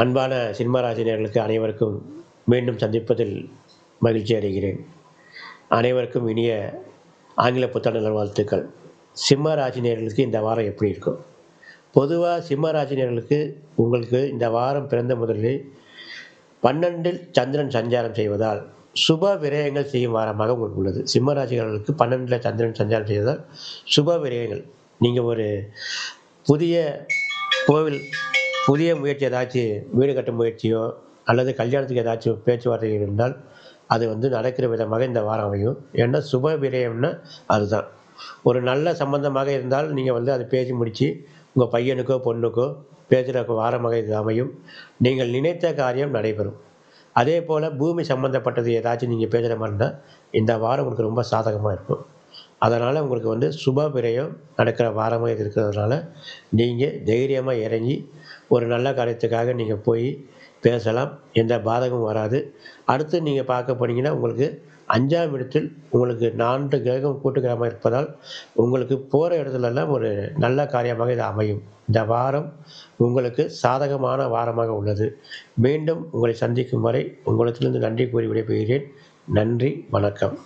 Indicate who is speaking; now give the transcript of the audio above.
Speaker 1: அன்பான சிம்மராசினியர்களுக்கு அனைவருக்கும் மீண்டும் சந்திப்பதில் மகிழ்ச்சி அடைகிறேன். அனைவருக்கும் இனிய ஆங்கில புத்தாண்டு நல்வாழ்த்துக்கள். சிம்ம ராசினியர்களுக்கு இந்த வாரம் எப்படி இருக்கும்? பொதுவா சிம்ம ராசினியர்களுக்கு உங்களுக்கு இந்த வாரம் பிறந்த முதலில் 12ல் சந்திரன் சஞ்சாரம் செய்வதால் சுப விரயங்கள் செய்யும் வாரமாக உங்களுக்கு உள்ளது. சிம்ம ராசிகளுக்கு 12ல் சந்திரன் சஞ்சாரம் செய்வதால் சுப விரயங்கள். நீங்க ஒரு புதிய கோவில் புதிய முயற்சி ஏதாச்சும் வீடு கட்டும் முயற்சியோ அல்லது கல்யாணத்துக்கு ஏதாச்சும் பேச்சுவார்த்தை இருந்தால் அது நடக்கிற விதமாக இந்த வாரம் அமையும். ஏன்னா சுப விரயம்னா அதுதான். ஒரு நல்ல சம்பந்தமாக இருந்தால் நீங்கள் அதை பேசி முடித்து உங்கள் பையனுக்கோ பொண்ணுக்கோ பேசுகிற வாரமாக இது அமையும். நீங்கள் நினைத்த காரியம் நடைபெறும். அதே போல் பூமி சம்மந்தப்பட்டது ஏதாச்சும் நீங்கள் பேசுகிற மாதிரி இருந்தால் இந்த வாரம் உங்களுக்கு ரொம்ப சாதகமாக இருக்கும். அதனால் உங்களுக்கு சுப விரயம் நடக்கிற வாரமாக இது இருக்கிறதுனால நீங்கள் தைரியமாக இறங்கி ஒரு நல்ல காரியத்துக்காக நீங்கள் போய் பேசலாம். எந்த பாதகமும் வராது. அடுத்து நீங்கள் பார்க்க போனீங்கன்னா உங்களுக்கு 5ஆம் இடத்தில் உங்களுக்கு 4 கிரகம் கூட்டுக்கிரகமாக இருப்பதால் உங்களுக்கு போகிற இடத்துலலாம் ஒரு நல்ல காரியமாக இது அமையும். இந்த வாரம் உங்களுக்கு சாதகமான வாரமாக உள்ளது. மீண்டும் உங்களை சந்திக்கும் வரை உங்களிடத்திலிருந்து நன்றி கூறி விடைபெறுகிறேன். நன்றி, வணக்கம்.